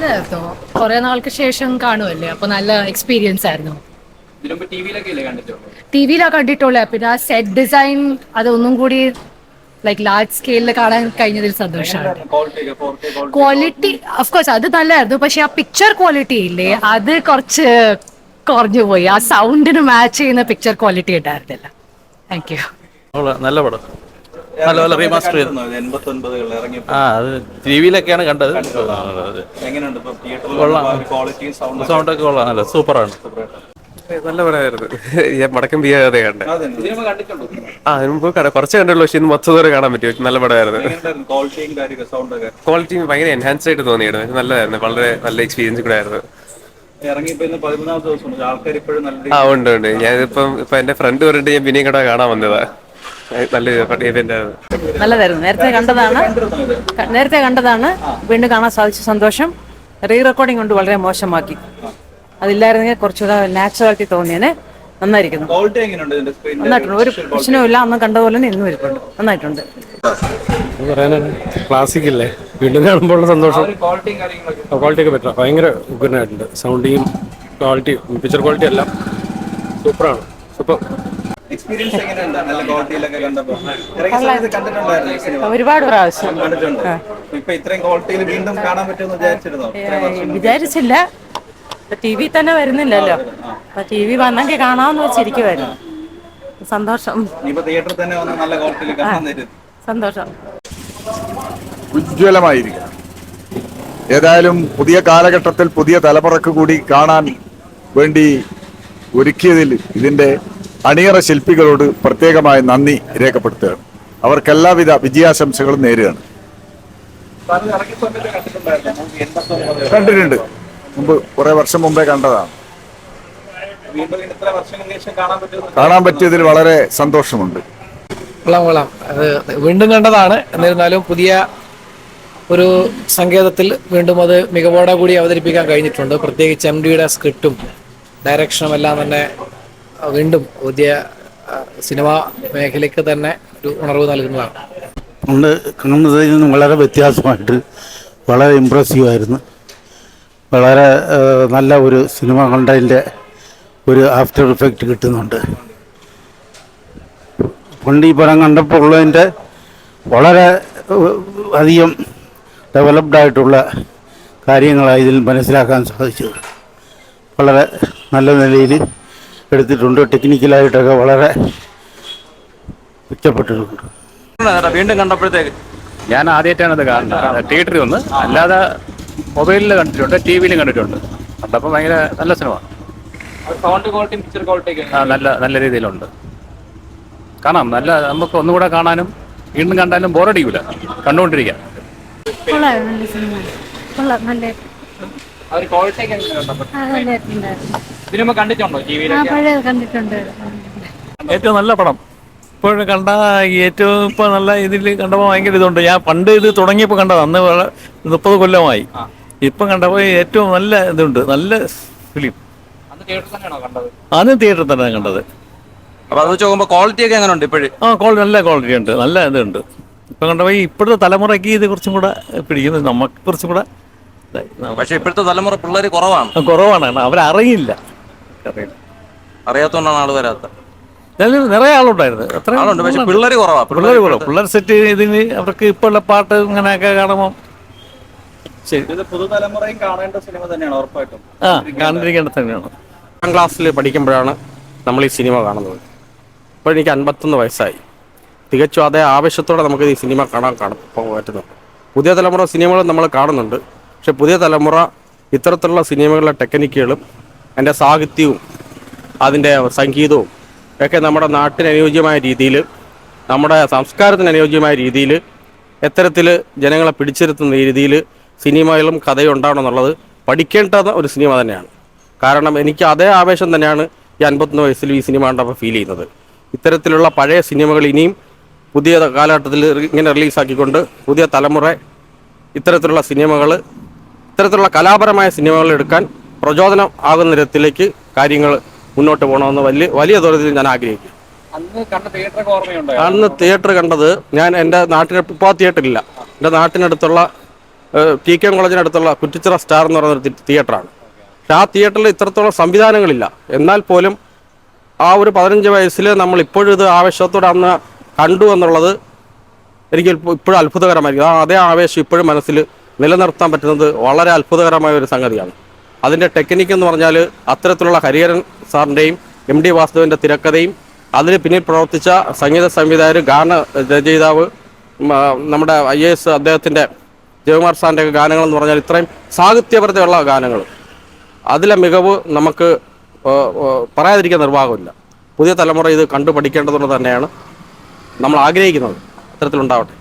നല്ലതായിരുന്നു. കുറെ നാൾക്ക് ശേഷം കാണുമല്ലേ, അപ്പൊ നല്ല എക്സ്പീരിയൻസ് ആയിരുന്നു. ടി വിയിലാ കണ്ടിട്ടുള്ളത്. പിന്നെ ആ സെറ്റ് ഡിസൈൻ അതൊന്നും കൂടി ലൈക്ക് ലാർജ് സ്കെയിലിൽ കാണാൻ കഴിഞ്ഞതിൽ സന്തോഷമുണ്ട്. ക്വാളിറ്റി ഓഫ്കോഴ്സ് അത് നല്ലതായിരുന്നു, പക്ഷെ ആ പിക്ചർ ക്വാളിറ്റി ഇല്ലേ അത് കുറച്ച് കുറഞ്ഞു പോയി. ആ സൗണ്ടിന് മാച്ച് ചെയ്യുന്ന പിക്ചർ ക്വാളിറ്റി ഉണ്ടായിരുന്നില്ല. Thank you. നല്ല പടം, നല്ല നല്ല റീമാസ്റ്റർ ചെയ്തു. അത് ടി വിയിലൊക്കെയാണ് കണ്ടത്. കൊള്ളാം, സൗണ്ടൊക്കെ കൊള്ളാം, നല്ല സൂപ്പറാണ്. നല്ല പടമായിരുന്നു. ഞാൻ മടക്കം ചെയ്യാതെ കണ്ടത്. അതിന് മുമ്പ് കുറച്ച് കണ്ടുള്ളൂ, പക്ഷെ ഇന്ന് മൊത്തം ദൂരം കാണാൻ പറ്റും. നല്ല പടമായിരുന്നു. ക്വാളിറ്റി ഭയങ്കര എൻഹാൻസ് ആയിട്ട് തോന്നിയായിരുന്നു. നല്ലതായിരുന്നു, വളരെ നല്ല എക്സ്പീരിയൻസ് കൂടെ ആയിരുന്നു. ഉണ്ട് ഉണ്ട്. ഞാനിപ്പം എന്റെ ഫ്രണ്ട് പറഞ്ഞിട്ട് ഞാൻ പിന്നെയും കൂടെ കാണാൻ വന്നതാ. നല്ല ഇവന്റ് ആയിരുന്നു. നല്ലതായിരുന്നു. നേരത്തെ കണ്ടതാണ്, വീണ്ടും കാണാൻ സാധിച്ച സന്തോഷം. റീ റെക്കോർഡിംഗ് കൊണ്ട് വളരെ മോശമാക്കി. അതില്ലായിരുന്നെങ്കിൽ കുറച്ചുകൂടെ നാച്ചുറാലിറ്റി തോന്നിയേനെ. നന്നായിരിക്കുന്നു, നന്നായിട്ടുണ്ട്. ഒരു പ്രശ്നവും ഇല്ല. അന്ന് കണ്ടതുപോലെ തന്നെ ഇന്നും ഇരിപ്പുണ്ട്. നന്നായിട്ടുണ്ട്. ക്ലാസിക് അല്ലേ, വീണ്ടും കാണുമ്പോൾ സന്തോഷം. ക്വാളിറ്റി ഒക്കെ പറ്റാം, ഭയങ്കര ഉഗ്രനായിട്ടുണ്ട്. സൗണ്ടിങ്ങും ക്വാളിറ്റി, പിക്ചർ ക്വാളിറ്റി എല്ലാം സൂപ്പറാണ്. സൂപ്പർ. ഒരുപാട് പ്രാവശ്യം വിചാരിച്ചില്ല. ടി വി തന്നെ വരുന്നില്ലല്ലോ, അപ്പൊ ടി വി വന്നെങ്കിൽ കാണാമെന്ന് വെച്ചിരിക്കുവായിരുന്നു. സന്തോഷം, സന്തോഷം. ഉജ്ജ്വലമായിരിക്കും. ഏതായാലും പുതിയ കാലഘട്ടത്തിൽ പുതിയ തലമുറക്ക് കൂടി കാണാൻ വേണ്ടി ഒരുക്കിയതിൽ ഇതിന്റെ അണിയറ ശില്പികളോട് പ്രത്യേകമായ നന്ദി രേഖപ്പെടുത്തുകയാണ്. അവർക്കെല്ലാവിധ വിജയാശംസകളും നേരുകയാണ്. കണ്ടിട്ടുണ്ട്, മുമ്പ് കുറെ വർഷം മുമ്പേ കണ്ടതാണ്. കാണാൻ പറ്റിയതിൽ വളരെ സന്തോഷമുണ്ട്. കൊള്ളാം. അത് വീണ്ടും കണ്ടതാണ്. എന്നിരുന്നാലും പുതിയ ഒരു സങ്കേതത്തിൽ വീണ്ടും അത് മികവോടെ കൂടി അവതരിപ്പിക്കാൻ കഴിഞ്ഞിട്ടുണ്ട്. പ്രത്യേകിച്ച് MDയുടെ സ്ക്രിപ്റ്റും ഡയറക്ഷനും എല്ലാം തന്നെ വീണ്ടും പുതിയ സിനിമാ മേഖലയ്ക്ക് തന്നെ ഒരു ഉണർവ് നൽകുന്നതാണ്. കാണുന്നതിൽ നിന്നും വളരെ വ്യത്യാസമായിട്ട് വളരെ ഇമ്പ്രസീവ് ആയിരുന്നു. വളരെ നല്ല ഒരു സിനിമ കണ്ടതിൻ്റെ ഒരു ആഫ്റ്റർ ഇഫക്റ്റ് കിട്ടുന്നുണ്ട്. പണ്ട് ഈ പടം കണ്ടപ്പോൾ ഉള്ളതിൻ്റെ വളരെ അധികം ഡെവലപ്ഡ് ആയിട്ടുള്ള കാര്യങ്ങളാണ് ഇതിൽ മനസ്സിലാക്കാൻ സാധിച്ചത്. വളരെ നല്ല നിലയിൽ എടുത്തിട്ടുണ്ട്. ടെക്നിക്കലായിട്ടൊക്കെ വളരെ മെച്ചപ്പെട്ടിട്ടുണ്ട്. വീണ്ടും കണ്ടപ്പോഴത്തേക്ക് ഞാൻ ആദ്യമായിട്ടാണ് ഇത് കാണുന്നത്. തിയേറ്ററിൽ ഒന്ന്, അല്ലാതെ മൊബൈലിൽ കണ്ടിട്ടുണ്ട്, ടി വിയിലും കണ്ടിട്ടുണ്ട്. കണ്ടപ്പോൾ ഭയങ്കര നല്ല സിനിമ. നല്ല രീതിയിലുണ്ട്. കാണാം, നല്ല നമുക്ക് ഒന്നുകൂടെ കാണാനും വീണ്ടും കണ്ടാലും ബോറടിക്കൂല, കണ്ടുകൊണ്ടിരിക്കാം. ഏറ്റവും നല്ല പടം ഇപ്പോഴും കണ്ട ഏറ്റവും ഇപ്പൊ നല്ല ഇതിൽ കണ്ടപ്പോൾ ഭയങ്കര ഇതുണ്ട്. ഞാൻ പണ്ട് ഇത് തുടങ്ങിയപ്പോൾ കണ്ടത്, അന്ന് 30 കൊല്ലമായി. ഇപ്പം കണ്ടപ്പോൾ ഏറ്റവും നല്ല ഇതുണ്ട്, നല്ല ഫിലിം. ആദ്യം തിയേറ്ററിൽ തന്നെ കണ്ടത്. അപ്പൊ അത് വെച്ച് നോക്കുമ്പോൾ ക്വാളിറ്റി ഒക്കെ എങ്ങനെ ഉണ്ട് ഇപ്പോഴും? നല്ല ക്വാളിറ്റി ഉണ്ട്, നല്ല ഇതുണ്ട്. ഇപ്പം കണ്ടപ്പോൾ ഇപ്പോഴത്തെ തലമുറയ്ക്ക് ഇത് കുറച്ചും കൂടെ പിടിക്കുന്നത്, നമുക്ക് കുറച്ചും കൂടെ. പക്ഷെ ഇപ്പോഴത്തെ തലമുറ പിള്ളേർ കുറവാണ്. അവരറിയില്ല, അറിയാത്തോണ്ടാണ് ആള് വരാത്ത. നിറയെ ആളുണ്ടായിരുന്നു, ആളുണ്ട്. പക്ഷെ പിള്ളേർ കുറവാണ്. പിള്ളേർ സെറ്റ് ഇതിന് അവർക്ക് ഇപ്പോഴുള്ള പാട്ട് ഇങ്ങനെയൊക്കെ കാണുമ്പോൾ പുതുതലമുറയും കാണേണ്ട സിനിമ തന്നെയാണ്, ഉറപ്പായിട്ടും. കാണേണ്ടിരിക്കേണ്ട തന്നെയാണ്. 10ാം ക്ലാസ്സിൽ പഠിക്കുമ്പോഴാണ് നമ്മൾ ഈ സിനിമ കാണുന്നത്. ഇപ്പോൾ എനിക്ക് 51 വയസ്സായി. തികച്ചും അതേ ആവശ്യത്തോടെ നമുക്ക് ഈ സിനിമ കാണാൻ പറ്റുന്നു. പുതിയ തലമുറ സിനിമകൾ നമ്മൾ കാണുന്നുണ്ട്. പക്ഷെ പുതിയ തലമുറ ഇത്തരത്തിലുള്ള സിനിമകളുടെ ടെക്നിക്കുകളും അതിൻ്റെ സാഹിത്യവും അതിൻ്റെ സംഗീതവും ഒക്കെ നമ്മുടെ നാട്ടിന് അനുയോജ്യമായ രീതിയിൽ, നമ്മുടെ സംസ്കാരത്തിന് അനുയോജ്യമായ രീതിയിൽ എത്തരത്തിൽ ജനങ്ങളെ പിടിച്ചിരുത്തുന്ന രീതിയിൽ സിനിമകളും കഥയും ഉണ്ടാവണമെന്നുള്ളത് പഠിക്കേണ്ട ഒരു സിനിമ തന്നെയാണ്. കാരണം എനിക്ക് അതേ ആവേശം തന്നെയാണ് ഈ 51 വയസ്സിൽ ഈ സിനിമ കണ്ടപ്പോൾ ഫീൽ ചെയ്യുന്നത്. ഇത്തരത്തിലുള്ള പഴയ സിനിമകൾ ഇനിയും പുതിയ കാലഘട്ടത്തിൽ ഇങ്ങനെ റിലീസാക്കിക്കൊണ്ട് പുതിയ തലമുറ ഇത്തരത്തിലുള്ള സിനിമകൾ, ഇത്തരത്തിലുള്ള കലാപരമായ സിനിമകൾ എടുക്കാൻ പ്രചോദനം ആകുന്ന തരത്തിലേക്ക് കാര്യങ്ങൾ മുന്നോട്ട് പോകണമെന്ന് വലിയ ദൂരത്തിൽ ഞാൻ ആഗ്രഹിക്കും. അന്ന് തിയേറ്റർ കണ്ടത് ഞാൻ എൻ്റെ നാട്ടിന്, ഇപ്പോൾ തിയേറ്ററില്ല, എൻ്റെ നാട്ടിനടുത്തുള്ള TK കോളേജിനടുത്തുള്ള കുറ്റിച്ചിറ സ്റ്റാർ എന്ന് പറയുന്നൊരു തിയേറ്ററാണ്. പക്ഷെ ആ തിയേറ്ററിൽ ഇത്രത്തോളം സംവിധാനങ്ങളില്ല. എന്നാൽ പോലും ആ ഒരു 15 വയസ്സിൽ നമ്മൾ ഇപ്പോഴും ഇത് ആവേശത്തോടെ അന്ന് കണ്ടു എന്നുള്ളത് എനിക്ക് ഇപ്പോഴും അത്ഭുതകരമായിരിക്കും. അതേ ആവേശം ഇപ്പോഴും മനസ്സിൽ നിലനിർത്താൻ പറ്റുന്നത് വളരെ അത്ഭുതകരമായ ഒരു സംഗതിയാണ്. അതിൻ്റെ ടെക്നിക്ക് എന്ന് പറഞ്ഞാൽ അത്തരത്തിലുള്ള ഹരിഹരൻ സാറിൻ്റെയും MD വാസുദേവൻ്റെ തിരക്കഥയും അതിന് പിന്നിൽ പ്രവർത്തിച്ച സംഗീത സംവിധായകർ, ഗാന രചയിതാവ്, നമ്മുടെ IAS അദ്ദേഹത്തിൻ്റെ ജയകുമാർ സാറിൻ്റെ ഗാനങ്ങളെന്ന് പറഞ്ഞാൽ ഇത്രയും സാഹിത്യപരതയുള്ള ഗാനങ്ങൾ, അതിലെ മികവ് നമുക്ക് പറയാതിരിക്കാൻ നിർവാഹമില്ല. പുതിയ തലമുറ ഇത് കണ്ടു പഠിക്കേണ്ടതുകൊണ്ട് തന്നെയാണ് നമ്മൾ ആഗ്രഹിക്കുന്നത്. അത്തരത്തിലുണ്ടാവട്ടെ.